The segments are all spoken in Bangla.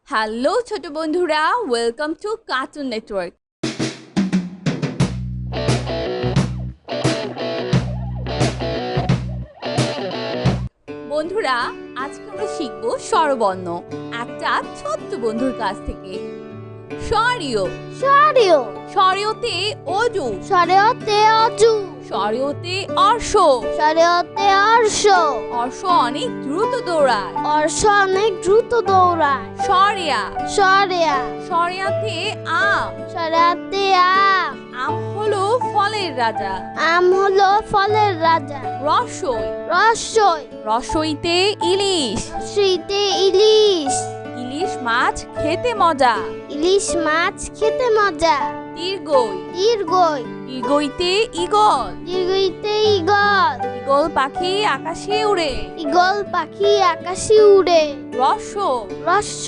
হ্যালো ছোট বন্ধুরা, ওয়েলকাম টু কার্টুন নেটওয়ার্ক। বন্ধুরা, আজকে আমরা শিখব স্বরবর্ণ একটা ছোট্ট বন্ধুর কাছ থেকে। স্বরীয় স্বরীয় স্বরীয়তে অজু, স্বরীয়তে অজু স্বরীয়তে অর্শ, স্বরীয়তে অর্শ অর্শ অনেক দ্রুত দৌড়ায়। অর্শ অনেক দ্রুত দৌড়ায়। স্বরিয়া স্বরিয়া স্বরিয়াতে আম, স্বরিয়াতে আম আম হলো ফলের রাজা। আম হলো ফলের রাজা। রসই রসই রসইতে ইলিশ, শ্রীতে ইলিশ ইলিশ মাছ খেতে মজা। ইলিশ মাছ খেতে মজা। দীর্ঘই দীর্ঘই দীর্ঘইতে ইগল, দীর্ঘইতে ইগল ইগল পাখি আকাশে উড়ে। ইগল পাখি আকাশে উড়ে। রস রস্য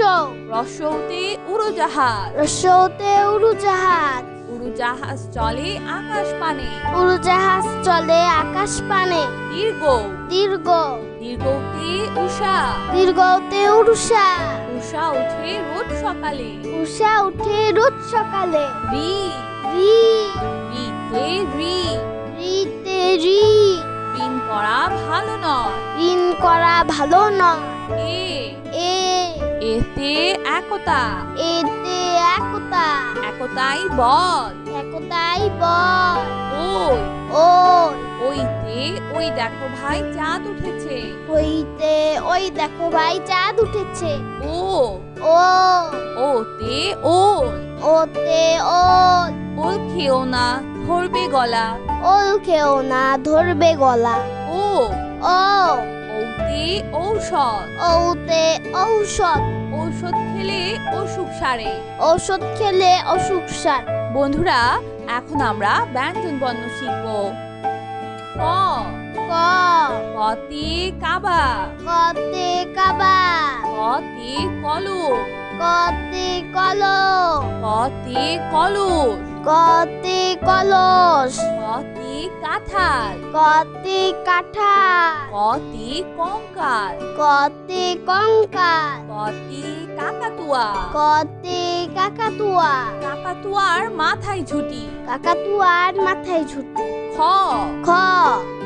রসৌতে উড়োজাহাজ, রস্যতে উড়োজাহাজ উড়োজাহাজ চলে আকাশ পানে। উড়োজাহাজ চলে আকাশ পানে। দীর্ঘ দীর্ঘ দীর্ঘতে উষা, দীর্ঘতে উড়ুষা উষা উঠে রোজ সকালে। উষা উঠে রোজ সকালে। রি রি রিতে রি, রিতে রি ঋণ করা ভালো নয়। ঋণ করা ভালো নয়। এ এ এতে একতা, এতে একতা একতাই বল। একতাই বল। ওই ওই ওইতে ওই দেখো ভাই চাঁদ উঠেছে। হইতে ওই দেখো ভাই চাঁদ উঠেছে। ও ও ওতে ওল, ওতে ওল ওল খেও না ধরবে গলা। ওল খেও না ধরবে গলা। ও ও ওতে ঔষধ, ওতে ঔষধ ঔষধ খেলে অসুখ সারে। ঔষধ খেলে অসুখ সার। বন্ধুরা, এখন আমরা ব্যঞ্জন বর্ণ শিখব। ক ক কতে কাবা, কতে কাবা কতে কলম, কতে কলম কতে কলস, কতে কলস কতে কাঁঠাল, কতে কাঁঠাল কতে কঙ্কাল, কতে কঙ্কাল কতে কাকাতুয়া, কতে কাকাতুয়া কাকাতুয়ার মাথায় ঝুটি। কাকাতুয়ার মাথায় ঝুটি। খ খ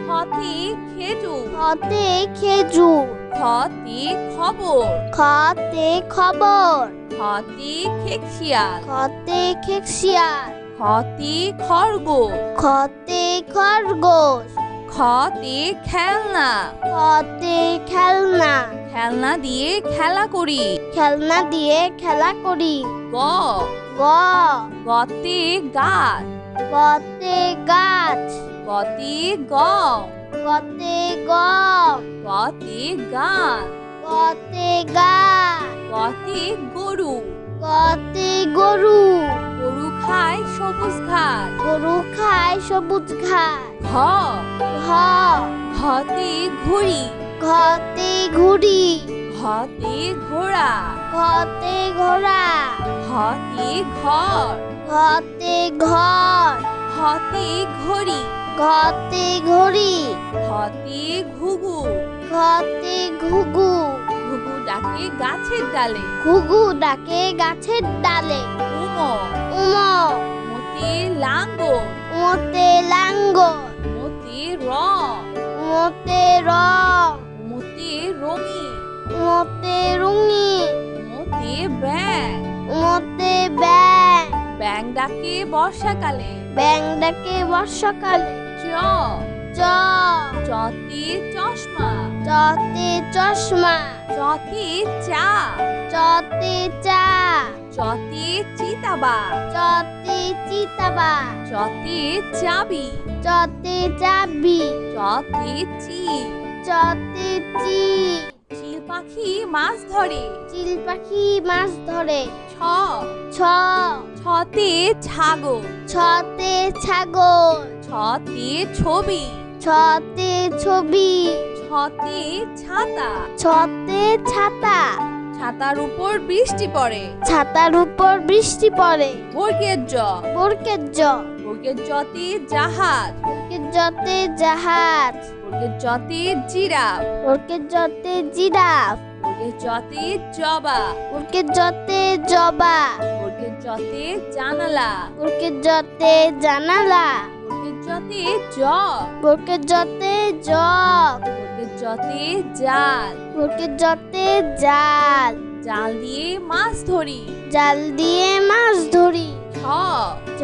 খতে খেজুর, খতে খেজুর খতে খবর, খতে খবর খতে খেকশিয়াল, খতে খেকশিয়াল খতে খরগোশ, খতে খরগোশ খতে খেলনা, খতে খেলনা খেলনা দিয়ে খেলা করি। খেলনা দিয়ে খেলা করি। গ গ গতে গাছ, গতে গাছ গতে গম, গতে গম গতে গান, গতে গাছ গতে গরু, গতে গরু গরু খায় সবুজ ঘাস। গরু খায় সবুজ ঘাস। ঘ ঘ ঘতে ঘুড়ি, ঘতে ঘুড়ি ঘতে ঘোড়া, ঘতে ঘোড়া ঘতে ঘর, ঘতে ঘর ঘতে ঘড়ি, ঘতে ঘড়ি ঘতে ঘুঘু, ঘতে ঘুঘু ঘুঘু ডাকে গাছের ডালে। ঘুঘু ডাকে গাছের ডালে। উম উম মতে লাঙ্গল, মতে লাঙ্গল মতে রং, মতে রং মতে রঙিন, মতে রঙিন মতে ব্যাং, মতে ব্যাং ব্যাং ডাকে বর্ষাকালে। ব্যাং ডাকে বর্ষাকালে। চ চ চতে চশমা, চতে চশমা চতে চা, চতে চা চতে চিতাবা, চতে চিতাবা চতে চাবি, চতে চাবি চতে চিল, চতে চি চিল পাখি মাছ ধরে। চিল পাখি মাছ ধরে। ছ ছ ছতে ছাগল, ছতে ছাগল ছতে ছবি, ছতে ছবি ছতে ছাতা, ছতে ছাতা ছাতার উপর বৃষ্টি পড়ে। ছাতার উপর বৃষ্টি পড়ে। বর্গের জ বর্গের জ বর্গের জতে জাহাজ, বর্গের জতে জাহাজ বর্গের জতে জিরাফ, বর্গের জতে জিরাফ বর্গের জতে জবা। বর্গের জতে জবা। বর্গের জতে জানালা। বর্গের জতে জানালা। বর্গের জতে জগ। বর্গের জতে জগ। বর্গের জতে জাল। বর্গের জতে জাল। জাল দিয়ে মাছ ধরি। জাল দিয়ে মাছ ধরি। ঝ। ঝ।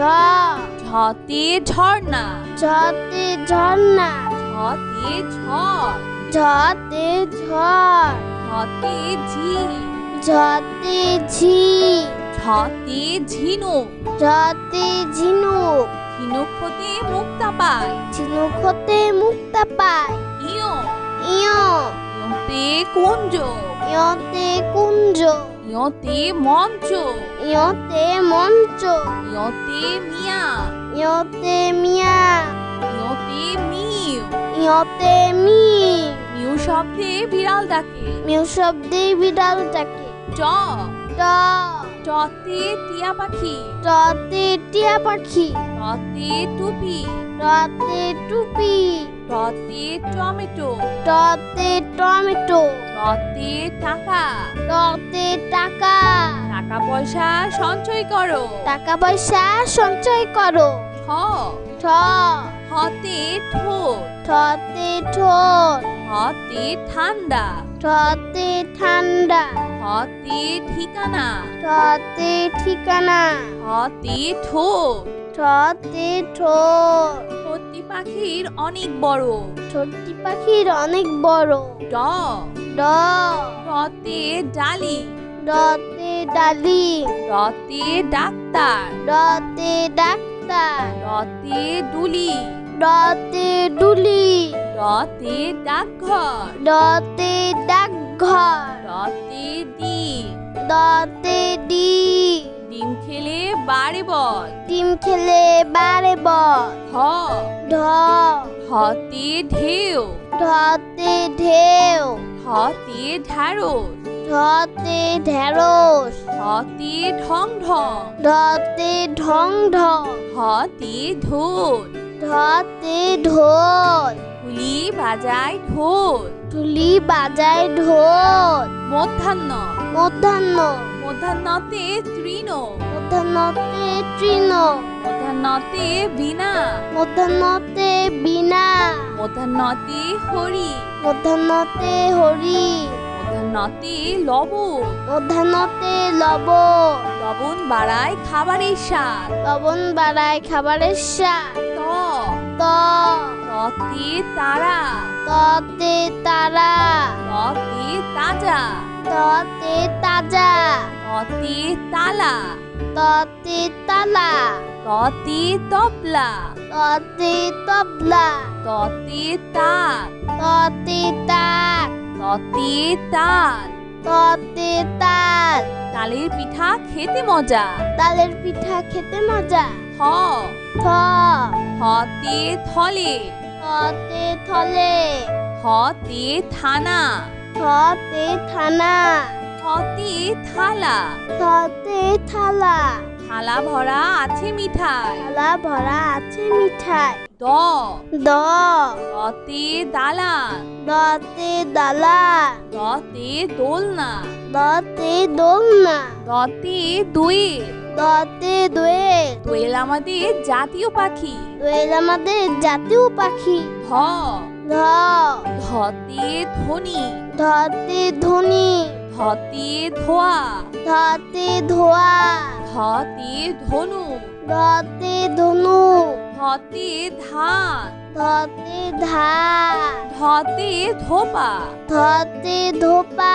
ঝতে ঝর্ণা। ঝতে ঝর্ণা। ঝতে ঝড়। ঝতে ঝড়। ঝতে ঝি। ঝতে ঝি। ঝতে ঝিনুক। ঝতে ঝিনুক। ঝিনুক হতে মুক্তা পায়। ঝিনুক হতে মুক্তা পায়। ইয়। ইয়। ইয়তে কুঞ্জ। ইয়তে কুঞ্জ। ইয়তে মঞ্চ। ইয়তে মঞ্চ। ইয়তে মিয়া। ইয়তে মিয়া। ইয়তে মিউ। ইয়তে মি। মিউ শব্দে বিড়াল ডাকে। মিউ শব্দে বিড়াল ডাকে। ট। ট। টতে টিয়া পাখি। টতে টিয়া পাখি। টতে টুপি। টতে টুপি। টতে টমেটো। টতে টমেটো। টতে টাকা। টতে টাকা। টাকা পয়সা সঞ্চয় করো। টাকা পয়সা সঞ্চয় করো। ঠ। ঠ। হতে ঠোঁট। ঠতে ঠোঁট। হতে ঠান্ডা। ঠতে ঠান্ডা। হতে ঠিকানা। ঠতে ঠিকানা। হতে ঠোঁট। ঠতে ঠোঁট। সত্যি পাখির অনেক বড়। ছোট্টি পাখির অনেক বড়। ড। ড। ডতে ডালি। ডতে ডালি। ডতে ডাক্তার। ডতে ডাক্তার। ডতে ডুলি। ডতে ডুলি। ডতে ডাকঘর। ডতে ডাকঘর। ডতে ডিম। ডতে ডিম। ডিম খেলে বাড়ে বল। ডিম খেলে বারে বল। হ। ঢ। হতে ঢেউ। ঢতে ঢেউ। হতে ঢ্যাঁড়স। ঢতে ঢেঁড়স। হতে ঢং ঢং। ঢতে ঢং ঢং। হতে ঢোল। ঢতে ঢোল। ঢুলি বাজায় ঢোল। ঢুলি বাজায় ঢোল। মধ্যাহ্ন। মধ্যাহ্ন। মধ্যাহ্নতে তৃণ। মধ্যাহ্নতে তৃণ। মধ্যাহ্নতে বীণা। মধ্যাহ্নতে বীণা। মধ্যাহ্নতে হরি। মধ্যাহ্নতে হরি। মধ্যাহ্নতে লবণ। মধ্যাহ্নতে লবণ। লবণ বাড়ায় খাবারের স্বাদ। লবণ বাড়ায় খাবারের স্বাদ। ত। ত। ততে তারা। ততে তারা। ততে তাজা। ততে তাজা। ততে তালা। ততে তালা। ততে তবলা। ততে তবলা। ততে তাক। ততে তাক। ততে তাল। ততে তাল। তালের পিঠা খেতে মজা। তালের পিঠা খেতে মজা। থ। থ। হতে থলে। থতে থলে। হতে থানা। থতে থানা। হতে থালা। থতে থালা। থালা ভরা আছে মিঠাই। থালা ভরা আছে মিঠাই। দ। দ। দতে দালান। দতে দালান। দতে দোলনা। দতে দোলনা। দতে দোয়েল। দতে দোয়েল। দোয়েল আমাদের জাতীয় পাখি। দোয়েল আমাদের জাতীয় পাখি। ধ। ধ। ধতে ধনী। ধতে ধনী। ধতে ধোয়া। ধতে ধোয়া। ধতে ধনু। ধতে ধনু। ধতে ধান। ধতে ধান। ধতে ধোপা। ধতে ধোপা।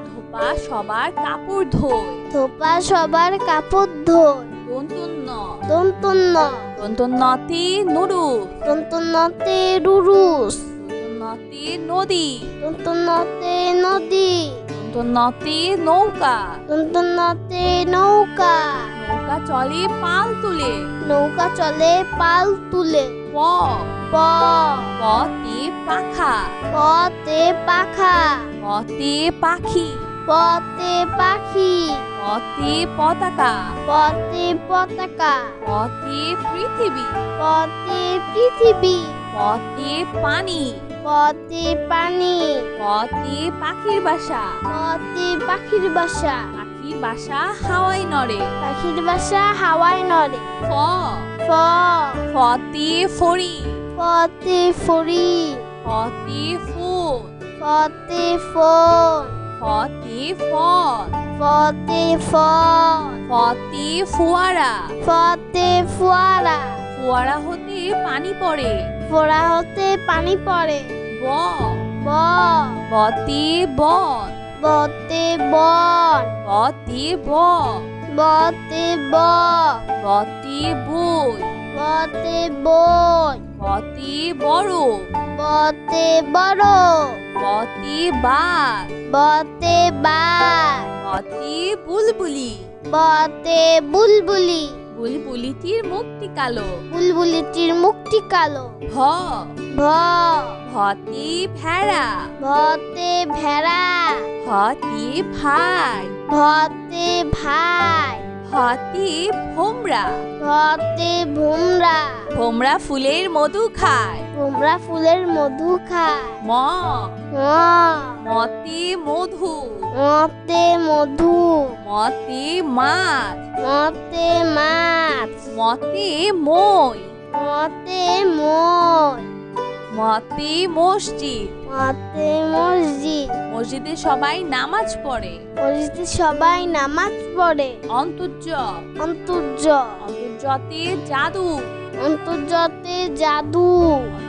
ধোপা সবার কাপড় ধোয়। ধোপা সবার কাপড় ধোয়। দন্তন্য। দন্তন্য। দন্তন্যতে নুরু। দন্তন্যতে রুরুস। দন্তন্যতে নদী। দন্তন্যতে নদী। দন্তন্যতে নৌকা। দন্তন্যতে নৌকা। নৌকা চলে পাল তুলে। নৌকা চলে পাল তুলে। প। প। পতে পাখা। পতে পাখা। পতে পাখি। পতে পাখি। পতে পতাকা। পতে পতাকা। পতে পৃথিবী। পতে পৃথিবী। পতে পানি। পতে পানি, পতে পাখির বাসা, পতে পাখির বাসা, পাখির বাসা হাওয়ায় নড়ে। পাখির বাসা হাওয়ায় নড়ে। ফ, ফ, ফতে ফড়ি, ফতে ফড়ি, ফতে ফুল, ফতে ফোন, ফতে ফল, ফতে ফল, ফতে ফোয়ারা, ফতে ফোয়ারা, ফোয়ারা হতে পানি পড়ে। ফোড়া হতে পানি পড়ে। ব, ব, বতে বন, বতে বন, বতে বক, বতে ব, বতে বই, বতে বই, বতে বড়, বতে বড়, বতে বাঘ, বতে বাঘ, বতে বুলবুলি, বতে বুলবুলি, বুলবুলিটির মুখটি কালো। বুলবুলিটির মুখটি কালো। ভ, ভ, ভতে ভেড়া, ভতে ভেড়া, ভতে ভাই, ভতে ভাই, ভতে ভোমরা, ভতে ভোমরা, ভোমরা ফুলের মধু খায়। ভোমরা ফুলের মধু খায়। ম, ম, মতে মধু, মতে মধু, মতে মাছ, মতে মাছ, মতে মই, মতে মই, মতে মসজিদ, মতে মসজিদ, মসজিদে সবাই নামাজ পড়ে। মসজিদে সবাই নামাজ পড়ে। অন্তর্য, অন্তর্য, অন্তর্জতে জাদু, অন্তর্জতে জাদু,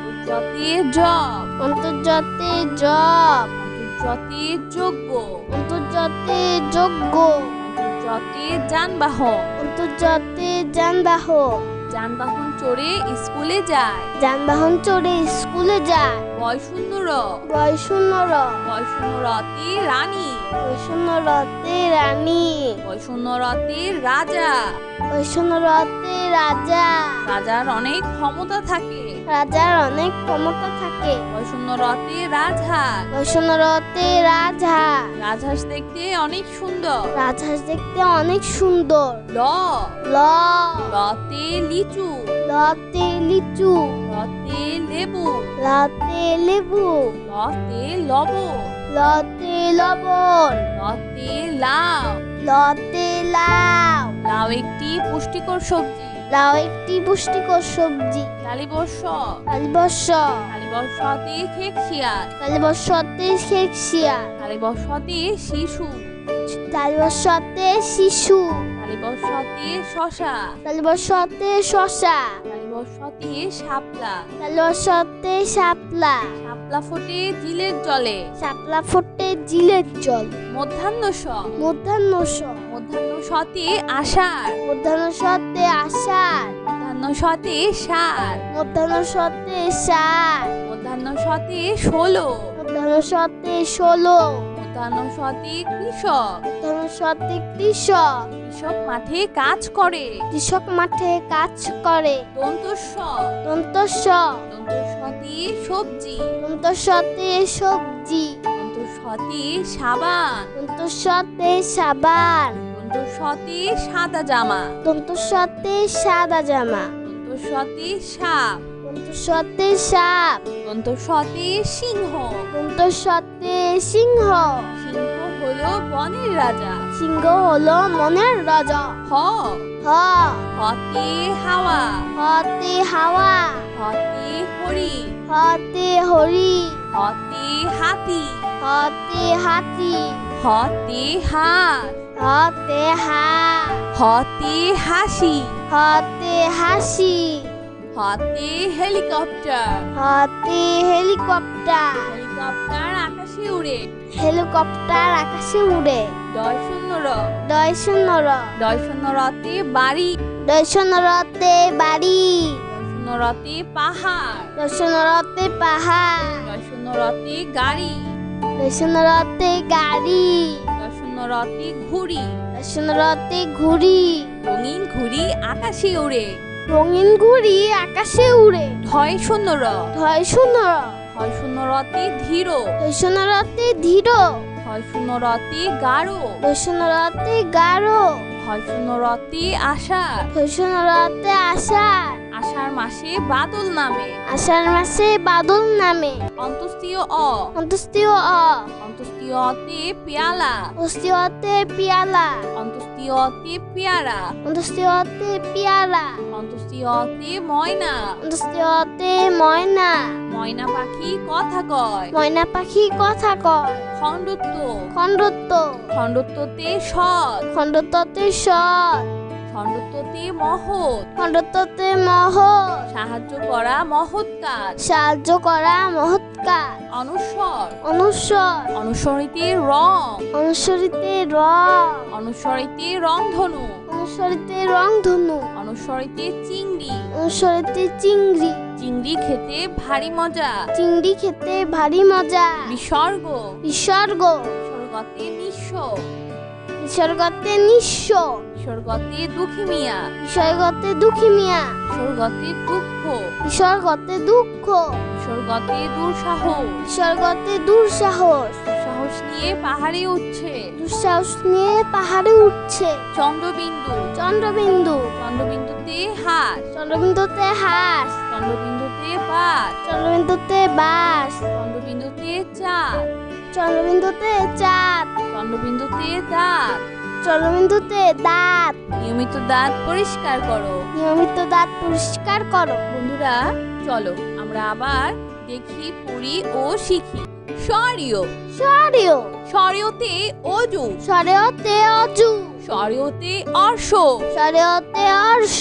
অন্তর্জতে জপ, অন্তর্জতে জপ, অন্তর্জতে যজ্ঞ, অন্তর্জতে যজ্ঞ, অন্তর্জতে যানবাহন, অন্তর্জতে যানবাহন, যানবাহন চড়ে স্কুলে যায়। যানবাহন চড়ে স্কুলে যায়। বয়শূন্য র, বয়শূন্য র, বয়শূন্য রতে রানী, বয়শূন্য রতে রানী, বয়শূন্য রতে রাজা, বয়শূন্য রতে রাজা, রাজার অনেক ক্ষমতা থাকে। রাজার অনেক ক্ষমতা থাকে। বয়শূন্য রতে রাজহাঁস, বয়শূন্য রতে রাজহাঁস, রাজহাঁস দেখতে অনেক সুন্দর। রাজহাঁস দেখতে অনেক সুন্দর। ল, ল, লতে লিচু, লতে লিচু, লতে লেবু, লতে লেবু, লতে লবণ, লতে লবণ, লতে লাউ, লতে লাউ, লাউ একটি পুষ্টিকর সবজি। লাউ একটি পুষ্টিকর সবজি। তালিবর্ষ, তালিবর্ষ, তালিবর্ষতে খেকশিয়াল, তালিবর্ষতে শেকশিয়া, তালিবর্ষতে শিশু, তালিবর্ষতে শিশু, তালিবর্ষতে শশা, তালিবর্ষতে শশা, তালিবর্ষতে শাপলা, তালিবর্ষতে শাপলা, শাপলা ফোটে জিলের জলে। শাপলা ফোটে জিলের জল। মধ্যাহ্ন স, মধ্যাহ্ন স, মধ্যাহ্ন সতে আষাঢ়, মধ্যাহ্ন সতে আষাঢ়, মধ্যাহ্ন সতে ষাঁড়, মধ্যাহ্ন সতে ষাঁড়, মধ্যাহ্ন সতে 16, মধ্যাহ্ন সতে 16, মধ্যাহ্ন সতে কৃষক, মধ্যাহ্ন সতে কৃষক, কৃষক মাঠে কাজ করে। কৃষক মাঠে কাজ করে। দন্তস্ব, দন্তস্ব, দন্তস্বতে সবজি, দন্তস্বতে সবজি, দন্তস্বতে সাবান, দন্তস্বতে সাবান, দন্তস্বতে সাদা জামা, দন্তস্বতে সাদা জামা, দন্তস্বতে সাপ, দন্তস্বতে সাপ, দন্তস্বতে সিংহ। দন্তস্বতে সিংহ। সিংহ হলো বনের রাজা। সিংহ হলো মনের রাজা। হ, হ, হতে হাওয়া, হতে হাওয়া, হতে হরিণ, হতে হরি, হতে হাতি, হতে হাতি, হতে হাঁস, হতে হাঁস, হতে হাসি, হতে হাসি, হতে হেলিকপ্টার, হতে হেলিকপ্টার, হেলিকপ্টার আকাশে উড়ে। হেলিকপ্টার আকাশে উড়ে। দয় শূন্য র, দয় শূন্য র, দয় শূন্য রতে বাড়ি, দয় শূন্য রতে বাড়ি, দয় শূন্য রতে পাহাড়, দয় শূন্য রতে পাহাড়, দয় শূন্য রতে গাড়ি, দয় শূন্য রতে গাড়ি, দয় শূন্য রতে ঘুড়ি, দয় শূন্য রতে ঘুড়ি, রঙিন ঘুড়ি আকাশে উড়ে। রঙিন ঘুড়ি আকাশে উড়ে। ঢয় শূন্য র, ধয় শূন্য র, হয় শূন্য রতে ধীর, ধয় শূন্য রতে ধীর, হয় শূন্য রতে গাঢ়, ধয় শূন্য রতে গাঢ়, হ, হয় শূন্য রতে আষাঢ়। ভৈষণরতে আষাঢ়। আষাঢ় মাসে বাদল নামে। আষাঢ় মাসে বাদল নামে। অন্তস্তীয় অ। অন্তস্তীয় অ। অন্তস্তীয় অতে পেয়ালা। অস্তীয়তে পিয়ালা। অন্তস্তীয় অতে পেয়ারা। অন্তস্তীয়তে পিয়ারা। অন্তস্তীয় অতে ময়না। অন্তস্তীয়তে ময়না। ময়না পাখি কথা কয়। ময়না পাখি কথা কয়। খণ্ডত্ব। খণ্ডত্ব। খণ্ডত্বতে সৎ। খণ্ডত্বতে সৎ। খণ্ডত্বতে মহৎ। খণ্ডত্বতে মহৎ। সাহায্য করা মহৎ কাজ। সাহায্য করা মহৎ কাজ। অনুস্বর। অনুস্বর। অনুসরিতে রং। অনুসরিতে রং। অনুসরিতে রংধনু। অনুসরিতে রংধনু। অনুসরিতে চিংড়ি। অনুসরিতে চিংড়ি। চিংড়ি খেতে ভারী মজা। চিংড়ি খেতে ভারী মজা। বিসর্গ। বিসর্গ। বিসর্গতে নিঃস্ব। বিসর্গতে নিঃস্ব। বিসর্গতে দুঃখী মিয়া। বিসর্গতে দুঃখী মিয়া। বিসর্গতে দুঃখ। বিসর্গতে দুঃখ। বিসর্গতে দুঃসাহস। বিসর্গতে দুঃসাহস। সাহস নিয়ে পাহাড়ে উঠছে। দুঃসাহস নিয়ে পাহাড়ে উঠছে। চন্দ্রবিন্দু। চন্দ্রবিন্দু। চন্দ্রবিন্দুতে হাঁস। চন্দ্রবিন্দুতে হাঁস। চন্দ্রবিন্দুতে বাস। চন্দ্রবিন্দুতে বাস। চন্দ্রবিন্দুতে চাঁদ। চন্দ্রবিন্দুতে চাঁদ। চন্দ্রবিন্দুতে দাঁত। চন্দ্রবিন্দুতে দাঁত। নিয়মিত দাঁত পরিষ্কার করো। নিয়মিত দাঁত পরিষ্কার করো। বন্ধুরা চলো আমরা আবার দেখি পড়ি ও শিখি। স্বরীয়। স্বরীয়। স্বরীয়তে অজু। স্বরেয়তে অজু। স্বরীয়তে অর্শ। স্বরেয়তে অর্শ।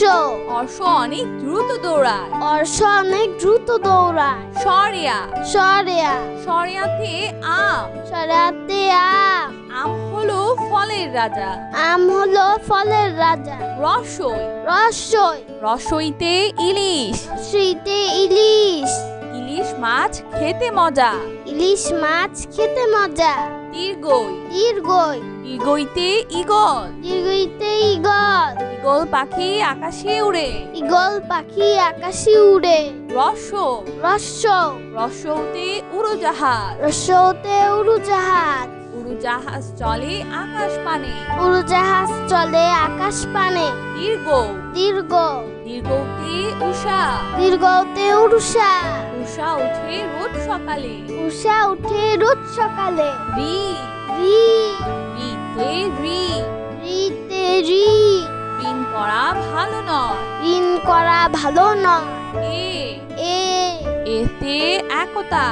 অর্শ অনেক দ্রুত দৌড়ায়। অর্শ অনেক দ্রুত দৌড়ায়। সরেয়া। সরেয়া। সরেয়াতে আম। সরেয়াতে আম। আম হলো ফলের রাজা। আম হলো ফলের রাজা। রসই। রসই। রসইতে ইলিশ। শ্রীতে ইলিশ। ইলিশ মাছ খেতে মজা। ইলিশ মাছ খেতে মজা। দীর্ঘই। দীর্ঘই। দীর্ঘইতে ইগল। দীর্ঘইতে ইগল। ইগল পাখি আকাশে উড়ে। ইগল পাখি আকাশে উড়ে। রস্য। রস্য। রস্যতে উড়োজাহাজ। রস্যতে উড়োজাহাজ। উড়োজাহাজ চলে আকাশ পানে। উড়োজাহাজ চলে আকাশ পানে। দীর্ঘ। দীর্ঘ। দীর্ঘতে উষা। দীর্ঘতে উড়ুষা। উষা উঠে রোজ সকালে। উষা উঠে রোজ সকালে। রি। রি। রিতে রি। রিতে রি। ঋণ করা ভালো নয়। ঋণ করা ভালো নয়। এ। এ। এতে একতা।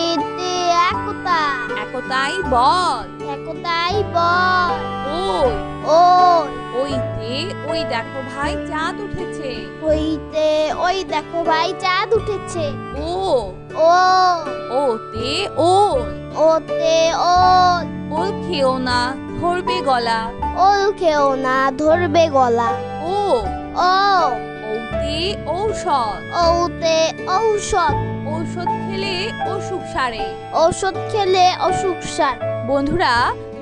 এতে একতা। একতাই বল। একতাই বল। ওই। ওই। ওইতে ওই দেখো ভাই চাঁদ উঠেছে। হইতে ওই দেখো ভাই চাঁদ উঠেছে। ও। ও। ওতে ওল। ওতে ওল। ওল খেও না ধরবে গলা। ওল খেও না ধরবে গলা। ও। ও। ওতে ঔষধ। ওতে ঔষধ। ঔষধ খেলে অসুখ সারে। ঔষধ খেলে অসুখ সার। বন্ধুরা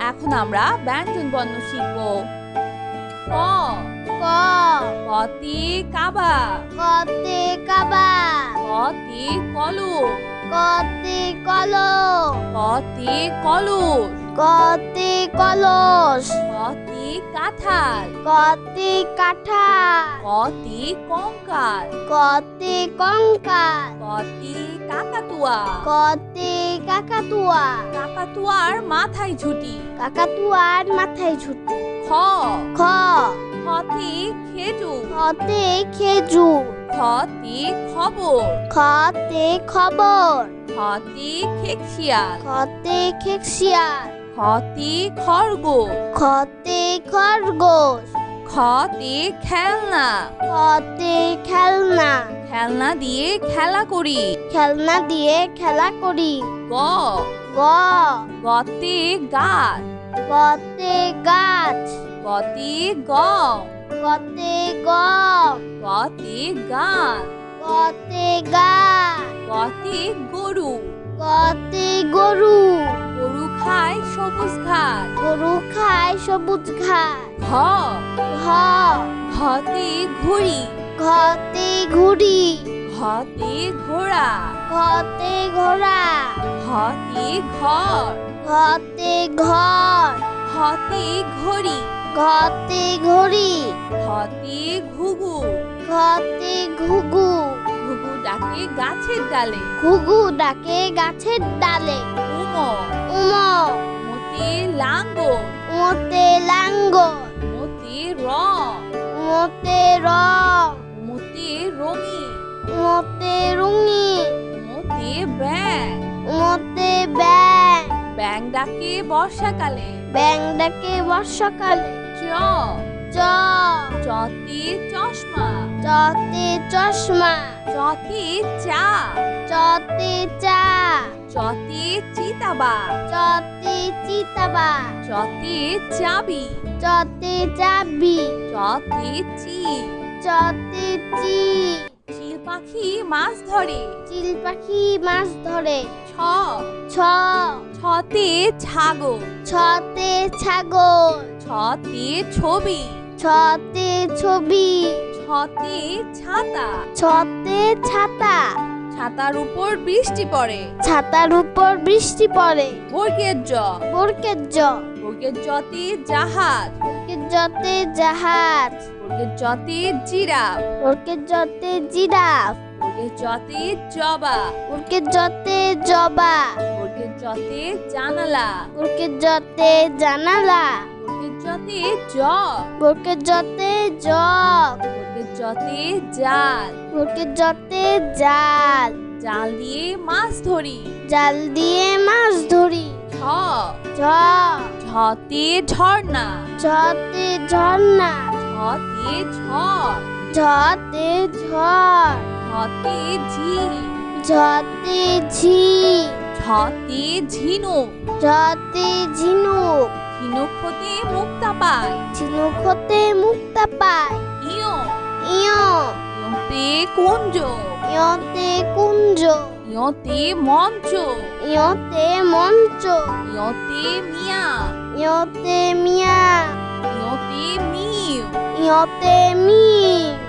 এখন আমরা ব্যঞ্জন বর্ণ শিখব। ক। ক। কতে কাবা। কতে কাবা। কতে কলম। কতে কলম। কতে কলস। কতে কলস। কতে কাঁঠাল। কতে কাঁঠাল। কতে কঙ্কাল। কতে কঙ্কাল। কতে কাকাতুয়া। কতে কাকাতুয়া। কাকাতুয়ার মাথায় ঝুটি। কাকাতুয়ার মাথায় ঝুটি। খ। খ। খতে খেজুর। খতে খেজুর। খতে খবর। খতে খবর। খতে খেকশিয়াল। খতে খেকশিয়াল। খতে খরগোশ। খতে খরগোশ। খতে খেলনা। খতে খেলনা। খেলনা দিয়ে খেলা করি। খেলনা দিয়ে খেলা করি। গ। গ। গতে গাছ। গতে গাছ। গতে গম। গতে গম। গতে গান। গতে গাছ। গতে গরু। গতে গরু। গরু খায় সবুজ ঘাস। গরু খায় সবুজ ঘাস। ঘ। ঘ। ঘতে ঘুড়ি। ঘতে ঘুড়ি। ঘতে ঘোড়া। ঘতে ঘোড়া। ঘতে ঘর। ঘতে ঘর। ঘতে ঘড়ি। ঘতে ঘড়ি। ঘতে ঘুঘু। ঘতে ঘুঘু। ঘুঘু ডাকে গাছের ডালে। ঘুঘু ডাকে গাছের ডালে। উমো। উমো। মতে লাঙ্গল। মোতে লাঙ্গল। মতে র। মোতে র। মতে রঙি। মোতে রুঙি। মতে ব্যাং। মোতে ব্যাং। ব্যাং ডাকে বর্ষাকালে। ব্যাং ডাকে বর্ষাকালে। চ। চ। চতে চশমা। চতে চশমা। চতে চা। চতে চা। চতে চিতাবা। চতে চিতাবা। চতে চাবি। চতে চাবি। চতে চিল। চতে চি। চিল পাখি মাছ ধরে। চিল পাখি মাছ ধরে। ছ। ছ। ছতে ছাগল। ছতে ছাগল। ছতে ছবি। ছতে ছবি। ছতে ছাতা। ছতে ছাতা। ছাতার উপর বৃষ্টি পড়ে। ছাতার উপর বৃষ্টি পড়ে। বর্গের জ। বর্গের জ। বর্গের জতে জাহাজ। বর্গের জতে জাহাজ। বর্গের জতে জিরাফ। বর্গের জতে জিরাফ। বর্গের জতে জবা। বর্গের জতে জবা। বর্গের জতে জানালা। বর্গের জতে জানালা। বর্গের জতে জগ। বর্গের জতে জগ। বর্গের জতে জাল। বর্গের জতে জাল। জাল দিয়ে মাছ ধরি। জাল দিয়ে মাছ ধরি। ঝ। ঝ। ঝতে ঝর্ণা। ঝতে ঝর্ণা। ঝতে ঝড়। ঝতে ঝড়। ঝতে ঝিল। ঝতে ঝি। ঝতে ঝিনুক। ঝতে ঝিনুক। ঝিনুক হতে মুক্তা পায়। ঝিনুক হতে মুক্তা পায়। ইয়। ইয়। ইয়তে কুঞ্জ। ইয়তে কুঞ্জ। ইয়তে মঞ্চ। ইয়তে মঞ্চ। ইয়তে মিয়া। ইয়তে মিয়া। ইয়তে মিউ। ইয়তে মি।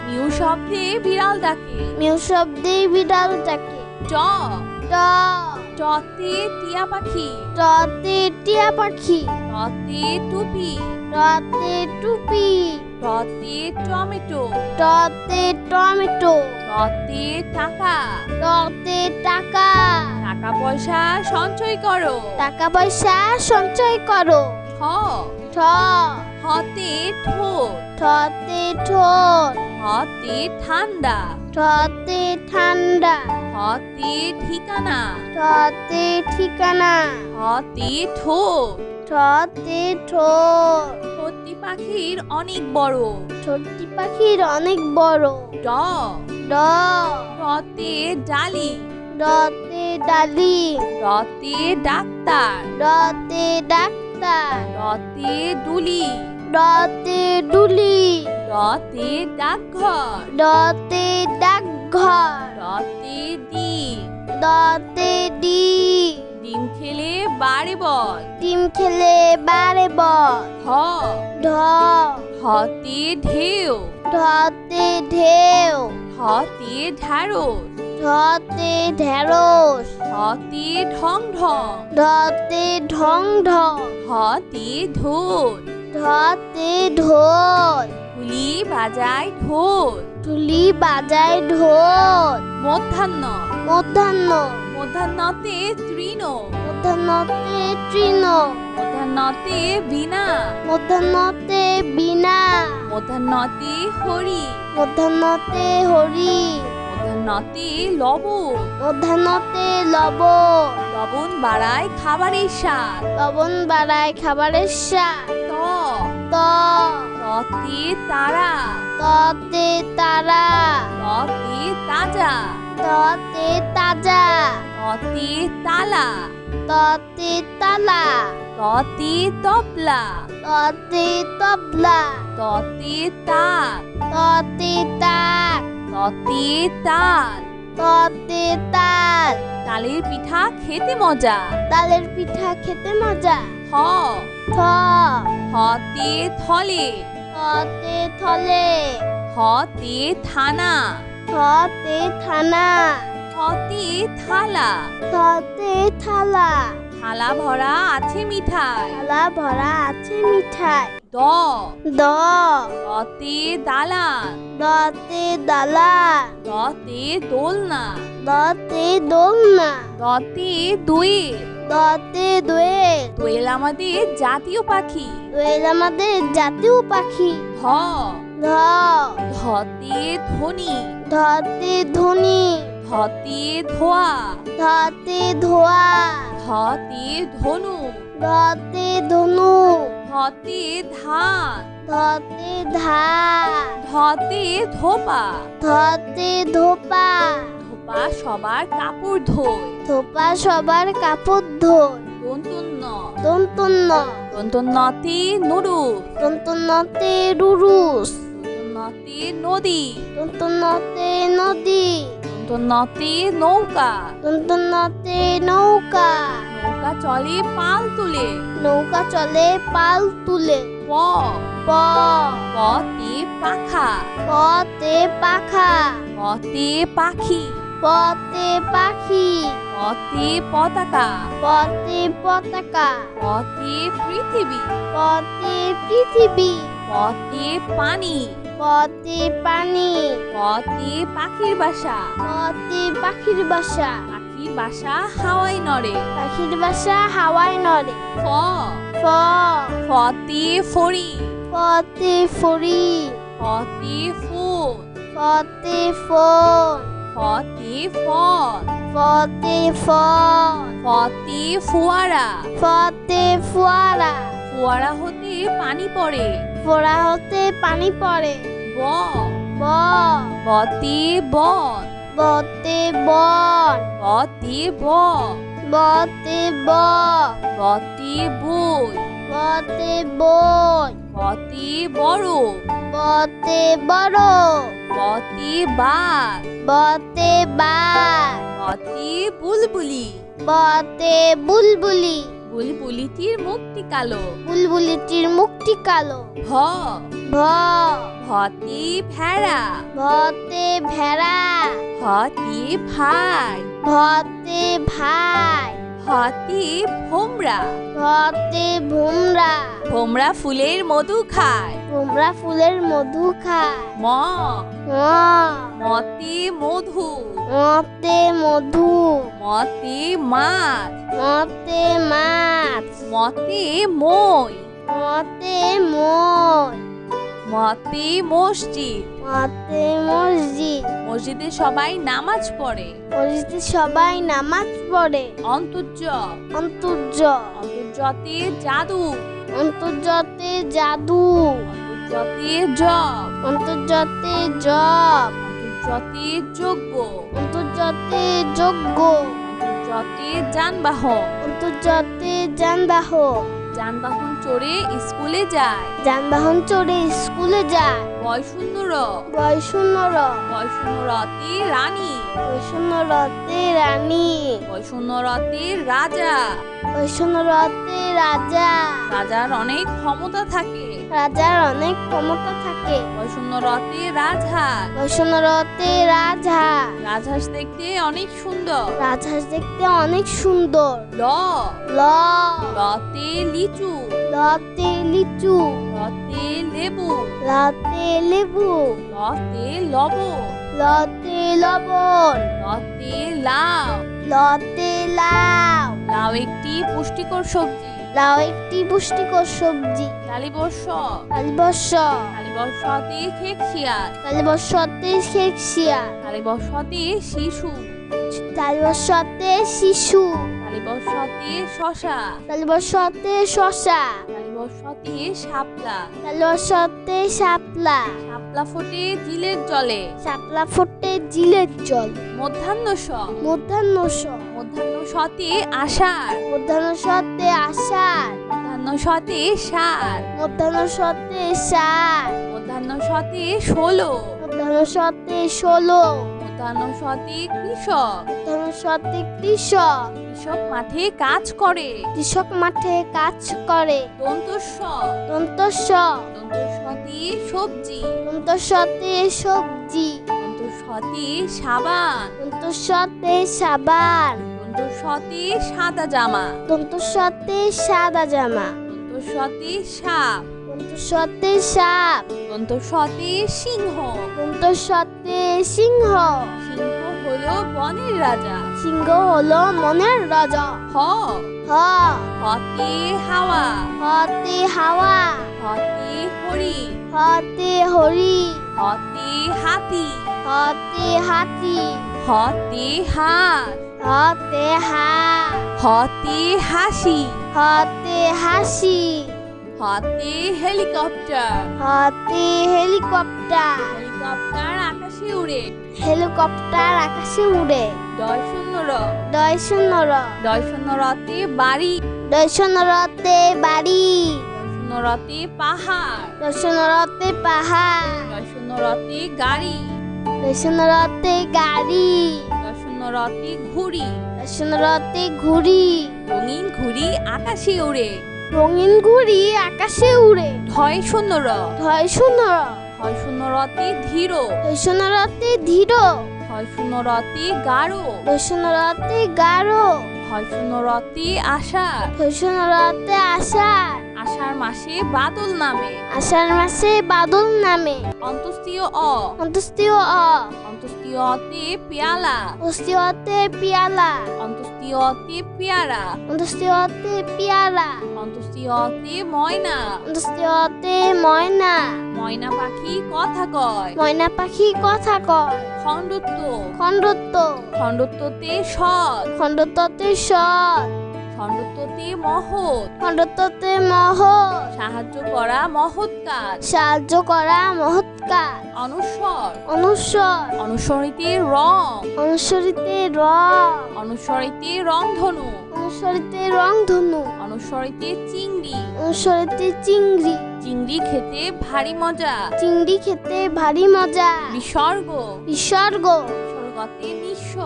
মিউ শব্দে বিড়াল ডাকে। মিউ শব্দে বিড়াল ডাকে। ট। ট। টতে টিয়া পাখি। টতে টিয়া পাখি। টতে টুপি। টতে টুপি। টতে টমেটো। টতে টমেটো। টতে টাকা। টতে টাকা। টাকা পয়সা সঞ্চয় করো। টাকা পয়সা সঞ্চয় করো। ঠ। ঠ। হতে ঠোঁট। ঠতে ঠোঁট। হতে ঠান্ডা। ঠতে ঠান্ডা। হতে ঠিকানা। ঠতে ঠিকানা। হতে ঠোঁট। ঠতে ঠোঁট। ঠোঁটটি পাখির অনেক বড়। ঠোঁটটি পাখির অনেক বড়। ড। ড। ডতে ডালি। ডতে ডালি। ডতে ডাক্তার। ডতে ডাক্তার। ডতে ডুলি। ডতে ডুলি। ডতে ডাকঘর। ডতে ডাকঘর। ডতে ডিম। ডতে ডিম। ডিম খেলে বাড়ে বল। ডিম খেলে বারে বল। ঢ। ঢ। ঢতে ঢেউ। ঢতে ঢেউ। ঢতে ঢ্যাঁড়স। ঢতে ঢেঁড়স। ঢতে ঢং ঢং। ঢতে ঢং ঢং। ঢতে ঢোল। ঢতে ঢোল। ঢুলি বাজায় ঢোল। ঢুলি বাজায় ঢোল। মধ্যাহ্ন। মধ্যাহ্ন। মধ্যাহ্নতে তৃণ। মধ্যাহ্নতে তৃণ। মধ্যাহ্নতে বীণা। মধ্যাহ্নতে বীণা। মধ্যাহ্নতে হরি। মধ্যাহ্নতে হরি। মধ্যাহ্নতে লবণ। মধ্যাহ্নতে লবণ। লবণ বাড়ায় খাবারের স্বাদ। লবণ বাড়ায় খাবারের স্বাদ। ত। ত। ততে তারা। ততে তারা। ততে তাজা। ততে তাজা। ততে তালা। ততে তালা। ততে তবলা। ততে তবলা। ততে তাক। ততে তাক। ততে তাল। ততে তাল। তালের পিঠা খেতে মজা। তালের পিঠা খেতে মজা। থ। থ। থতে থলে। থতে থলে। থতে থানা। থতে থানা। থতে থালা। থতে থালা। থালা ভরা আছে মিঠাই। থালা ভরা আছে মিঠাই। দ দ দতে দালান দতে দালান দতে দোলনা দতে দোলনা দতে দোয়েল দতে দোয়েল দোয়েল আমাদের জাতীয় পাখি দোয়েল আমাদের জাতীয় পাখি ধ ধ ধতে ধনী ধতে ধনী ধতে ধোয়া ধতে ধোয়া ধতে ধনু ধতে ধনু ধতে ধান ধতে ধান ধতে ধোপা ধতে ধোপা ধোপা সবার কাপড় ধোয় ধোপা সবার কাপড় ধোয় দন্তন্য দন্তন্য দন্তন্যতে নুরু দন্তন্যতে রুরুস দন্তন্যতে নদী দন্তন্যতে নদী দন্তন্যতে নৌকা দন্তন্যতে নৌকা নৌকা চলে পাল তুলে নৌকা চলে পাল তুলে প প পতে পাখা পতে পাখা পতে পাখি পতে পাখি পতে পতাকা পতে পতাকা পতে পৃথিবী পতে পৃথিবী পতে পানি পতে পানি পতে পাখির বাসা পতে পাখির বাসা পাখির বাসা হাওয়ায় নড়ে পাখির বাসা হাওয়ায় নড়ে ফ ফ ফতে ফড়ি ফতে ফড়ি ফতে ফোন ফতে ফোন ফতে ফল ফতে ফল ফতে ফোয়ারা ফতে ফোয়ারা ফোয়ারা হতে পানি পড়ে ফোড়া হতে পানি পড়ে ব ব বতে বন বতে বন বতে ব বতে ব বতে বই বতে বই বতে বড় বতে বড় বতে বাঘ বতে বাঘ বতে বুলবুলি বতে বুলবুলি বুলবুলিটির মুখটি কালো বুলবুলিটির মুখটি কালো ভ ভ ভতে ভেড়া ভতে ভেড়া ভতে ভাই ভতে ভাই ভতে ভোমরা ভতে ভোমরা ভোমরা ফুলের মধু খায় ভোমরা ফুলের মধু খায় ম ম মতে মধু মতে মধু মতে মাছ মতে মাছ মতে মই মতে মই মতে মসজিদ মতে মসজিদ মসজিদে সবাই নামাজ পড়ে মসজিদে সবাই নামাজ পড়ে অন্তর্য অন্তর্য অন্তর্জতে জাদু অন্তর্জতে জাদু অন্তর্জতে জব অন্তর্জতে জপ অন্তর্জতে যজ্ঞ অন্তর্জতে যজ্ঞ অন্তর্জতে যানবাহন অন্তর্জতে যানবাহন যানবাহন চড়ে স্কুলে যায় যানবাহন চড়ে স্কুলে যায় বয়সুন্দর বয়সুন্নর বয়সুন্দরতে রানী বয়সুন্নরতে রানী বয়সুন্দরতে রাজা বয়সুন্নরতে রাজা রাজার অনেক ক্ষমতা থাকে রাজার অনেক ক্ষমতা থাকে বয়সুন্দরতে রাজহাঁস বয়সুন্নরতে রাজহাঁস রাজহাঁস দেখতে অনেক সুন্দর রাজহাঁস দেখতে অনেক সুন্দর ল ল লতে লিচু লতে লিচু লতে লেবু লতে লেবু লতে লবণ লতে লবণ লতে লাউ লতে লাউ লাউ একটি পুষ্টিকর সবজি লাউ একটি পুষ্টিকর সবজি তালিবর্ষ তালিবর্ষ তালিবর্ষতে খেকশিয়াল তালিবর্ষতে শেকশিয়া তালিবর্ষতে শিশু তালিবর্ষতে শিশু তালিবর্ষতে শশা তালিবর্ষতে শশা তালিবর্ষতে শাপলা তালিবর্ষতে শাপলা শাপলা ফোটে জিলের জলে শাপলা ফোটে জিলের জল মধ্যাহ্ন স মধ্যাহ্ন মধ্যাহ্ন সতে আষাঢ় মধ্যাহ্ন সতে আষাঢ় মধ্যাহ্ন সতে সার মধ্যাহ্ন সতে সার মধ্যাহ্ন সতে 16 মধ্যাহ্ন সতে 16 মধ্যাহ্ন সতে কৃষক মধ্যাহ্ন সতে কৃষক কৃষক মাঠে কাজ করে কৃষক মাঠে কাজ করে দন্তস্ব দন্তস্ব দন্তস্বতে সবজি দন্তস্বতে সবজি দন্তস্বতে সাবান দন্তস্বতে সাবান দন্তস্বতে সাদা জামা দন্তস্বতে সাদা জামা দন্তস্বতে সাপ সতে সাপ, সতে সিংহ। সতে সিংহ, সিংহ হলো বনের রাজা। সিংহ হলো মনের রাজা। হ হ, হতে হাওয়া। হতে হাওয়া, হতে হরিণ। হতে হরি, হতে হাতি। হতে হাতি, হতে হাঁস। হতে হাঁস, হতে হাসি। হতে হাসি, হতে হেলিকপ্টার। হতে হেলিকপ্টার, হেলিকপ্টার আকাশে উড়ে। হেলিকপ্টার আকাশে উড়ে। ডয় শূন্য র। দয় শূন্য র, ডয় শূন্য রতে বাড়ি। দয় শূন্য রতে বাড়ি, ডয় শূন্য রতে পাহাড়। দয় শূন্য রতে পাহাড়, ডয় শূন্য রতে গাড়ি। দয় শূন্য রতে গাড়ি, ডয় শূন্য রতে ঘুড়ি। দয় শূন্য রতে ঘুড়ি, রঙিন ঘুড়ি আকাশে উড়ে। রঙিন ঘুড়ি আকাশে উড়ে। ঢয় শূন্য র। ধয় শূন্য র, ঢয় শূন্য রতে ধীর। ধয় শূন্য রতে ধীর, ঢয় শূন্য রতে গাঢ়। ধয় শূন্য রতে গাঢ়, ঢয় শূন্য রতে আষাঢ়। ধয় শূন্য রতে আষাঢ়, আষাঢ় মাসে বাদল নামে। আষাঢ় মাসে বাদল নামে। অন্তস্তীয় অ। অন্তস্তীয় অ, অন্তস্তীয় অতে পেয়ালা। অস্তীয়তে পিয়ালা, অন্তস্তীয় অতে পেয়ারা। অন্তস্তীয়তে পিয়ালা, অন্তস্তীয় অতে ময়না। অন্তস্তীয়তে ময়না, ময়না পাখি কথা কয়। ময়না পাখি কথা কয়। খণ্ডত্ব। খণ্ডত্ব, খণ্ডত্বতে সৎ। খণ্ডত্বতে সৎ, খণ্ডত্বতে মহৎ। খণ্ডত্বতে মহৎ, সাহায্য করা মহৎ কাজ। সাহায্য করা মহৎ কাজ। অনুস্বর। অনুস্বর, অনুসরিতে রং। অনুসরিতে রং, অনুসরিতে রংধনু। অনুসরিতে রংধনু, অনুসরিতে চিংড়ি। অনুসরিতে চিংড়ি, চিংড়ি খেতে ভারী মজা। চিংড়ি খেতে ভারী মজা। বিসর্গ। বিসর্গ, বিসর্গতে নিঃস্ব।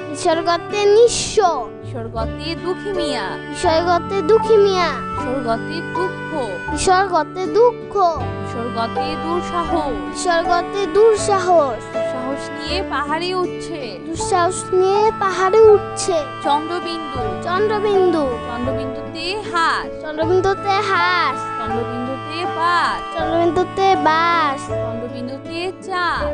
বিসর্গতে নিঃস্ব, বিসর্গতে দুঃখী মিয়া। বিসর্গতে দুঃখী মিয়া, বিসর্গতে দুঃখ। বিসর্গতে দুঃখ, বিসর্গতে দুঃসাহস। বিসর্গতে দুঃসাহস, সাহস নিয়ে পাহাড়ে উঠছে। দুঃসাহস নিয়ে পাহাড়ে উঠছে। চন্দ্রবিন্দু। চন্দ্রবিন্দু, চন্দ্রবিন্দুতে হাঁস। চন্দ্রবিন্দুতে হাঁস, চন্দ্রবিন্দুতে বাঘ। চন্দ্রবিন্দুতে বাস, চন্দ্রবিন্দুতে চাঁদ।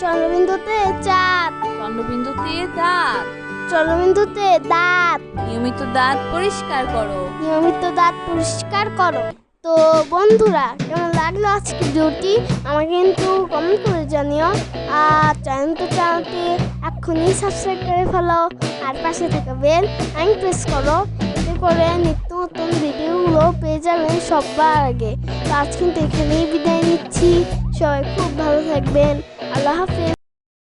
চন্দ্রবিন্দুতে চাঁদ, চন্দ্রবিন্দুতে দাঁত। চন্দ্রবিন্দুতে দাঁত। নিয়মিত দাঁত পরিষ্কার করো। নিয়মিত দাঁত পরিষ্কার করো। তো বন্ধুরা, কেমন লাগলো আজকে ভিডিওটি আমাকে কিন্তু কমেন্ট করে জানিও। আর চ্যানেলটি এক্ষুনি সাবস্ক্রাইব করে ফেলো। আর পাশে থাকা বেল আইকন প্রেস করো, এতে করে নিত্য নতুন ভিডিওগুলো পেয়ে যাবেন সবার আগে। তো আজ কিন্তু এখানেই বিদায় নিচ্ছি। সবাই খুব ভালো থাকবেন। আল্লাহ হাফেজ।